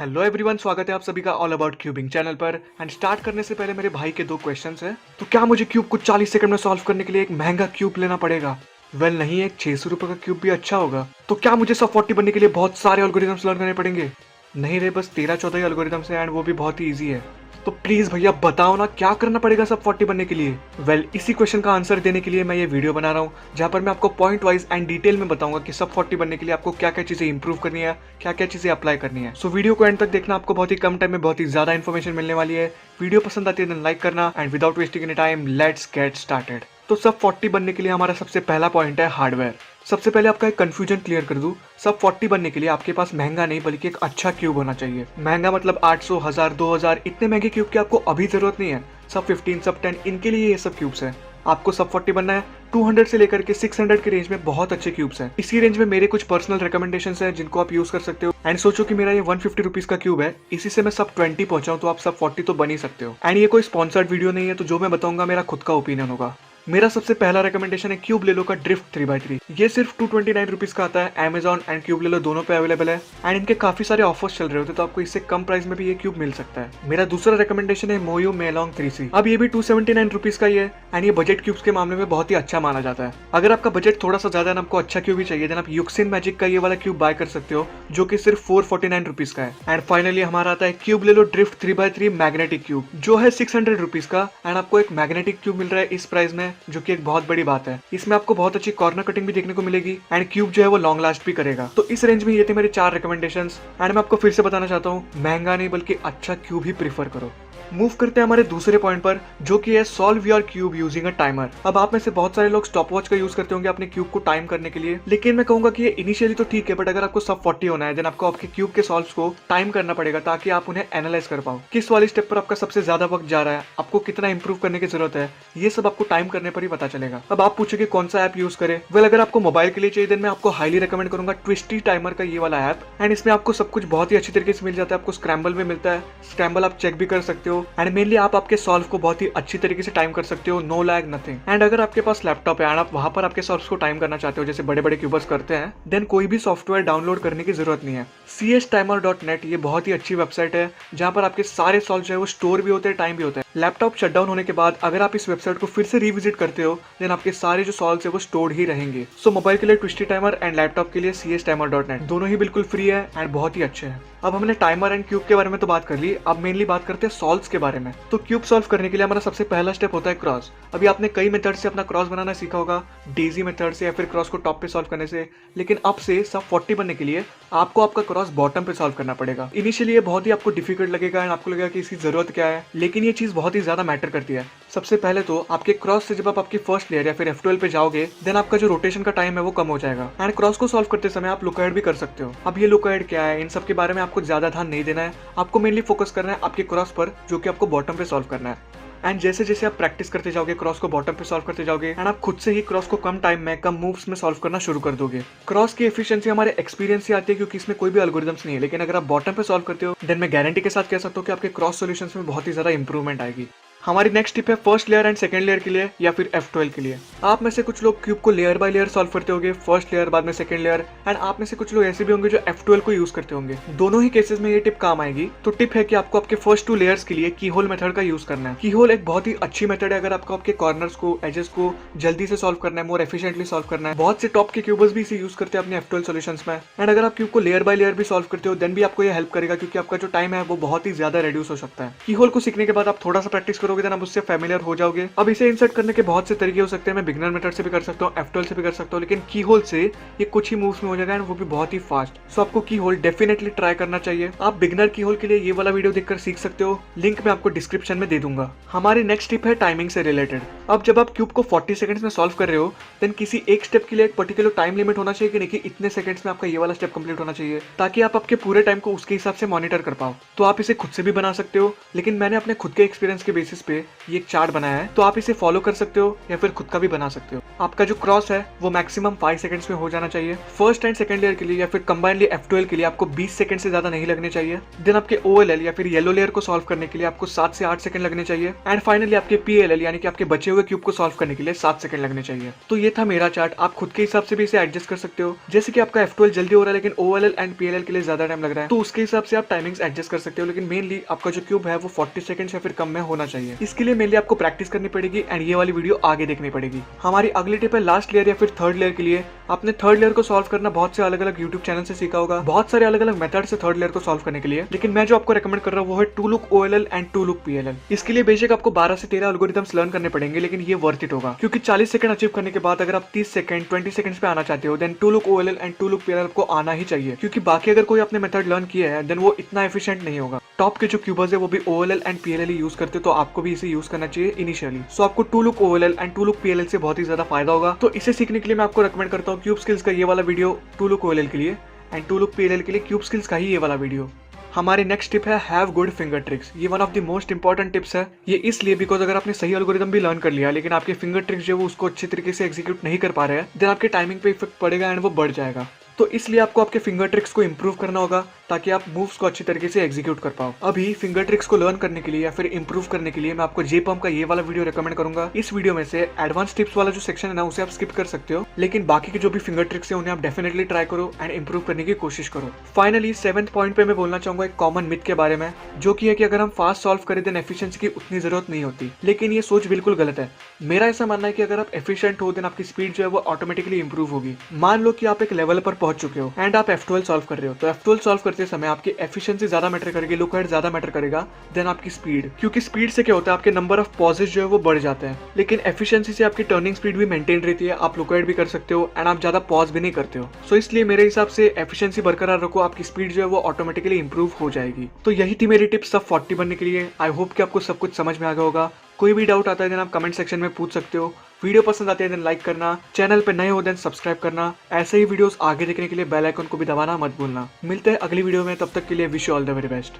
Hello everyone, स्वागत है आप सभी का ऑल अबाउट क्यूबिंग चैनल पर। एंड स्टार्ट करने से पहले मेरे भाई के दो क्वेश्चंस हैं। तो क्या मुझे क्यूब को 40 सेकंड में सॉल्व करने के लिए एक महंगा क्यूब लेना पड़ेगा? वेल नहीं, एक 600 रुपए का क्यूब भी अच्छा होगा। तो क्या मुझे सब 40 बनने के लिए बहुत सारे एल्गोरिथम्स लर्न करने पड़ेंगे? नहीं रे, बस 13-14 ही एल्गोरिथम्स हैं एंड वो भी बहुत ही ईजी है। तो प्लीज भैया बताओ ना, क्या करना पड़ेगा सब 40 बनने के लिए? वेल इसी क्वेश्चन का आंसर देने के लिए मैं ये वीडियो बना रहा हूँ, जहाँ पर मैं आपको पॉइंट वाइज एंड डिटेल में बताऊंगा कि सब 40 बनने के लिए आपको क्या क्या चीजें इंप्रूव करनी है, क्या क्या चीजें अप्लाई करनी है। सो वीडियो को एंड तक देखना, आपको बहुत ही कम टाइम में बहुत ही ज्यादा इन्फॉर्मेशन मिलने वाली है। वीडियो पसंद आती है तो लाइक करना and without wasting any time let's get started. तो सब 40 बनने के लिए हमारा सबसे पहला पॉइंट है हार्डवेयर। सबसे पहले आपका एक कंफ्यूजन क्लियर कर दूं, सब 40 बनने के लिए आपके पास महंगा नहीं बल्कि एक अच्छा क्यूब होना चाहिए। महंगा मतलब 800, 1000, 2000 इतने महंगे क्यूब की आपको अभी जरूरत नहीं है। सब 15, सब 10 इनके लिए ये सब क्यूब्स हैं। आपको सब 40 बनना है 200 से लेकर के 600 के रेंज में बहुत अच्छे क्यूब्स हैं। इसी रेंज में मेरे कुछ पर्सनल रिकमेंडेशंस हैं जिनको आप यूज कर सकते हो। एंड सोचो कि मेरा ये 150 रुपीज का क्यूब है, इसी से मैं सब 20 पहुंचाऊं तो आप सब 40 तो बन ही सकते हो। एंड ये कोई स्पॉन्सर्ड वीडियो नहीं है, तो जो मैं बताऊंगा मेरा खुद का ओपिनियन होगा। मेरा सबसे पहला रिकमेंडेशन है क्यूब ले लो का ड्रिफ्ट 3x3। ये सिर्फ 229 रुपीज का आता है। Amazon एंड क्यूब ले लो दोनों पे अवेलेबल है एंड इनके काफी सारे ऑफर्स चल रहे होते, तो आपको इससे कम प्राइस में भी ये क्यूब मिल सकता है। मेरा दूसरा रिकमेंडेशन है मोयो मेलोंग 3C। अब ये भी 279 रुपीज का ही है एंड ये बजट क्यूब्स के मामले में बहुत ही अच्छा माना जाता है। अगर आपका बजट थोड़ा सा ज्यादा है, आपको अच्छा क्यूब भी चाहिए, देन आप युक्सिन मैजिक का ये वाला क्यूब बाय कर सकते हो, जो कि सिर्फ 449 रुपीज का है। एंड फाइनली हमारा आता है क्यूब ले लो ड्रिफ्ट 3x3 मैग्नेटिक क्यूब, जो है 600 रुपीज का। एंड आपको एक मैग्नेटिक क्यूब मिल रहा है इस प्राइस में, जो कि एक बहुत बड़ी बात है। इसमें आपको बहुत अच्छी कॉर्नर कटिंग भी देखने को मिलेगी एंड क्यूब जो है वो लॉन्ग लास्ट भी करेगा। तो इस रेंज में ये थे मेरे 4 रिकमेंडेशंस एंड मैं आपको फिर से बताना चाहता हूँ, महंगा नहीं बल्कि अच्छा क्यूब ही प्रीफर करो। मूव करते हैं हमारे दूसरे पॉइंट पर, जो कि है solve your cube using a timer. अब आप में से बहुत सारे लोग स्टॉप वॉच का यूज करते होंगे अपने क्यूब को टाइम करने के लिए, लेकिन मैं कहूंगा कि ये इनिशियली तो ठीक है, बट अगर आपको सब 40 होना है देन आपको आपके क्यूब के सॉल्व्स को टाइम करना पड़ेगा, ताकि आप उन्हें एनालाइज कर पाओ। किस वाली स्टेप पर आपका सबसे ज्यादा वक्त जा रहा है, आपको कितना इंप्रूव करने की जरूरत है, ये सब आपको टाइम करने पर ही पता चलेगा। अब आप पूछोगे कौन सा ऐप यूज करें? वेल अगर आपको मोबाइल के लिए चाहिए देन मैं आपको हाईली रिकमेंड करूंगा ट्विस्टी टाइमर का ये वाला ऐप। एंड इसमें आपको सब कुछ बहुत ही अच्छी तरीके से मिल जाता है। आपको स्क्रैम्बल भी मिलता है, स्क्रैम्बल आप चेक भी कर सकते हो एंड मेनली आप आपके सॉल्व को बहुत ही अच्छी तरीके से टाइम कर सकते हो, नो लैग नथिंग। एंड अगर आपके पास लैपटॉप है एंड आप वहां पर आपके सॉल्व्स को टाइम करना चाहते हो, जैसे बड़े बड़े क्यूबर्स करते हैं, देन कोई भी सॉफ्टवेयर डाउनलोड करने की जरूरत नहीं है। cstimer.net ये बहुत ही अच्छी वेबसाइट है, जहां पर आपके सारे सॉल्व जो है वो स्टोर भी होते हैं, टाइम भी होता है। लैपटॉप शटडाउन होने के बाद अगर आप इस वेबसाइट को फिर से रिविजिट करते हो, देन आपके सारे जो सॉल्व है वो स्टोर्ड ही रहेंगे। सो मोबाइल के लिए ट्विस्टी टाइमर एंड लैपटॉप के लिए cstimer.net दोनों ही बिल्कुल फ्री है एंड बहुत ही अच्छे हैं। अब हमने टाइमर एंड क्यूब के बारे में तो बात कर ली, अब मेनली बात करते हैं सॉल्व्स के बारे में। तो क्यूब सॉल्व करने के लिए हमारा सबसे पहला स्टेप होता है क्रॉस। अभी आपने कई मेथड से अपना क्रॉस बनाना सीखा होगा, डेजी मेथड से या फिर क्रॉस को टॉप पे सॉल्व करने से, लेकिन अब से सब 40 बनने के लिए आपको आपका क्रॉस बॉटम पे सॉल्व करना पड़ेगा। इनिशियली ये बहुत ही आपको डिफिकल्ट लगेगा एंड आपको लगेगा कि इसकी जरूरत क्या है, लेकिन ये चीज बहुत ही ज्यादा मैटर करती है। सबसे पहले तो आपके क्रॉस से जब आप आपकी फर्स्ट लेयर या फिर F12 पे जाओगे, देन आपका जो रोटेशन का टाइम है वो कम हो जाएगा एंड क्रॉस को सॉल्व करते समय आप लुकआउट भी कर सकते हो। अब ये लुकआउट क्या है, इन सब के बारे में आपको ज्यादा ध्यान नहीं देना है, आपको मेनली फोकस करना है आपके क्रॉस पर, जो कि आपको बॉटम पे सॉल्व करना है। एंड जैसे जैसे आप प्रैक्टिस करते जाओगे, क्रॉस को बॉटम पे सॉल्व करते जाओगे एंड आप खुद से ही क्रॉस को कम टाइम में कम मूव्स में सॉल्व करना शुरू कर दोगे। क्रॉस की एफिशिएंसी हमारे एक्सपीरियंस से आती है, क्योंकि इसमें कोई भी एल्गोरिथम्स नहीं है, लेकिन अगर आप बॉटम पे सॉल्व करते हो देन मैं गारंटी के साथ कह सकता हूँ कि आपके क्रॉस सॉल्यूशंस में बहुत ही ज्यादा इंप्रूवमेंट आएगी। हमारी नेक्स्ट टिप है first layer and second layer के लिए या फिर F12 के लिए। आप में से कुछ लोग क्यूब को लेयर बाय लेयर सॉल्व करते होंगे, फर्स्ट लेयर बाद में सेकंड लेयर, एंड आप में से कुछ लोग ऐसे भी होंगे जो F12 को यूज करते होंगे। दोनों ही केसेस में ये टिप काम आएगी। तो टिप है कि आपको आपके फर्स्ट 2 लेयर्स के लिए की होल मेथड का यूज करना है। की होल एक बहुत ही अच्छी मेथड है अगर आपको आपके कॉर्नर्स को, एजेस को जल्दी से सॉल्व करना है, मोर एफिशिएंटली सॉल्व करना है। बहुत से टॉप के क्यूबर्स भी इसे यूज करते हैं अपने F12 सॉल्यूशंस में। एंड अगर आप क्यूब को लेयर बाय लेयर भी सॉल्व करते हो देन भी आपको ये हेल्प करेगा, क्योंकि आपका जो टाइम है वो बहुत ही ज्यादा रिड्यूस हो सकता है। की होल को सीखने के बाद आप थोड़ा सा प्रैक्टिस करोगे देन आप उससे फैमिलियर हो जाओगे। अब इसे इंसर्ट करने के बहुत से तरीके हो सकते हैं, मैं बिगिनर मेथड से भी कर सकता हूँ, F12 से भी कर सकता हूँ, लेकिन की होल से ये कुछ ही मूव्स में हो जाएगा एंड वो भी बहुत ही फास्ट। सो आपको की होल डेफिनेटली ट्राई करना चाहिए। आप बिगिनर की होल के लिए ये वाला वीडियो देखकर सीख सकते हो, लिंक मैं आपको डिस्क्रिप्शन में दे दूंगा। हमारी नेक्स्ट टिप है टाइमिंग से रिलेटेड। अब जब आप क्यूब को 40 सेकंड्स में सॉल्व कर रहे हो, देन किसी एक स्टेप के लिए एक पर्टिकुलर टाइम लिमिट होना चाहिए कि नहीं, कि इतने सेकंड्स में आपका ये वाला स्टेप कंप्लीट होना चाहिए, ताकि आप आपके पूरे टाइम को उसके हिसाब से मॉनिटर कर पाओ। तो आप इसे खुद से भी बना सकते हो, लेकिन मैंने अपने खुद के एक्सपीरियंस के बेसिस बेस पे ये एक चार्ट बनाया है, तो आप इसे फॉलो कर सकते हो या फिर खुद का भी बना सकते हो। आपका जो क्रॉस है वो मैक्सिमम 5 सेकंड्स में हो जाना चाहिए। फर्स्ट एंड सेकंड लेयर के लिए या फिर कंबाइनली F12 के लिए आपको 20 सेकंड से ज्यादा नहीं लगने चाहिए। देन आपके OLL या फिर येलो लेयर को सॉल्व करने के लिए आपको 7 से 8 सेकंड लगने चाहिए। एंड फाइनली आपके PLL यानी कि आपके बचे हुए क्यूब को सॉल्व करने के लिए 7 सेकंड लगने चाहिए। तो ये था मेरा चार्ट, आप खुद के हिसाब से भी इसे एडजस्ट कर सकते हो। जैसे कि आपका F12 जल्दी हो रहा है लेकिन OLL एंड PLL के लिए ज्यादा टाइम लग रहा है, तो उसके हिसाब से आप टाइमिंग्स एडजस्ट कर सकते हो। लेकिन मेनली आपका जो क्यूब है वो 40 सेकंड या फिर कम में होना चाहिए। इसके लिए मेनली आपको प्रैक्टिस करनी पड़ेगी एंड ये वाली वीडियो आगे देखनी पड़ेगी। हमारी अगली टिप है लास्ट लेयर या फिर थर्ड लेयर के लिए। आपने थर्ड लेयर को सॉल्व करना बहुत से अलग अलग यूट्यूब चैनल से सीखा होगा, बहुत सारे अलग अलग मेथड से थर्ड लेयर को सॉल्व करने के लिए। लेकिन मैं जो आपको रेकमेंड कर रहा हूँ वो है two look OLL and two look PLL। इसके लिए बेशक आपको 12 से 13 एल्गोरिथम्स लर्न करने पड़ेंगे, लेकिन ये वर्थ इट होगा, क्योंकि 40 सेकंड अचीव करने के बाद अगर आप 30 सेकंड 20 सेकंड्स पे आना चाहते हो then two look OLL and two look PLL आपको आना ही चाहिए। क्योंकि बाकी अगर कोई आपने मेथड लर्न किया है देन वो इतना एफिशिएंट नहीं होगा। टॉप के जो क्यूबर्स है वो भी OLL and PLL he use करते, तो आपको भी इसे यूज करना चाहिए इनिशियली। सो आपको two look OLL and two look PLL से बहुत ही ज्यादा फायदा होगा। तो इसे सीखने के लिए मैं आपको रेकमेंड करता हूँ क्यूब स्किल्स का ये वाला वीडियो टू लुक OLL के लिए, एंड टू लुक PLL के लिए क्यूब स्किल्स का ही ये वाला वीडियो। हमारी नेक्स्ट टिप है हैव गुड फिंगर ट्रिक्स। ये one of the most important tips है। ये इसलिए बिकॉज अगर आपने सही एल्गोरिथम भी लर्न कर लिया लेकिन आपके फिंगर ट्रिक्स जो है वो उसको अच्छे तरीके से एग्जीक्यूट नहीं कर पा रहे हैं, देन आपके टाइमिंग पे इफेक्ट पड़ेगा एंड वो बढ़ जाएगा। तो इसलिए आपको आपके फिंगर ट्रिक्स को इंप्रूव करना होगा ताकि आप मूव्स को अच्छी तरीके से एग्जीक्यूट कर पाओ। अभी फिंगर ट्रिक्स को लर्न करने के लिए या फिर इंप्रूव करने के लिए मैं आपको J-Pump का ये वाला वीडियो रेकमेंड करूंगा। इस वीडियो में से एडवांस टिप्स वाला जो सेक्शन है ना उसे आप स्किप कर सकते हो, लेकिन बाकी के जो भी फिंगर ट्रिक्स है उन्हें आप डेफिनेटली ट्राई करो एंड इंप्रूव करने की कोशिश करो। फाइनली 7th पॉइंट पे मैं बोलना चाहूंगा एक कॉमन मिथ के बारे में, जो कि है कि अगर हम फास्ट सॉल्व करें देन एफिशिएंसी की उतनी जरूरत नहीं होती। लेकिन ये सोच बिल्कुल गलत है। मेरा ऐसा मानना है कि अगर आप एफिशिएंट हो देन आपकी स्पीड जो है वो ऑटोमेटिकली इंप्रूव होगी। मान लो कि आप एक लेवल पर पहुंच चुके हो एंड आप F12 सॉल्व कर रहे हो, तो F12 सॉल्व करते समय आपकी एफिशिएंसी ज्यादा मैटर करेगी, लुक एट ज्यादा मैटर करेगा देन आपकी स्पीड। क्योंकि स्पीड से क्या होता है आपके नंबर ऑफ पॉजेस जो है वो बढ़ जाते हैं, लेकिन एफिशिएंसी से आपकी टर्निंग स्पीड भी मेंटेन रहती है, आप लुक एट भी कर सकते हो एंड आप ज्यादा पॉज भी नहीं करते हो। सो इसलिए मेरे हिसाब से एफिशिएंसी बरकरार रखो, आपकी स्पीड जो है वो ऑटोमेटिकली इंप्रूव हो जाएगी। तो यही थी मेरी टिप्स सब 40 बनने के लिए। आई होप कि आपको सब कुछ समझ में आ गया होगा। कोई भी डाउट आता है देन आप कमेंट सेक्शन में पूछ सकते हो। वीडियो पसंद आती है देन लाइक करना, चैनल पे नए हो देन सब्सक्राइब करना। ऐसे ही वीडियोस आगे देखने के लिए बेल आइकन को भी दबाना मत भूलना। मिलते हैं अगली वीडियो में, तब तक के लिए wish you all the very best.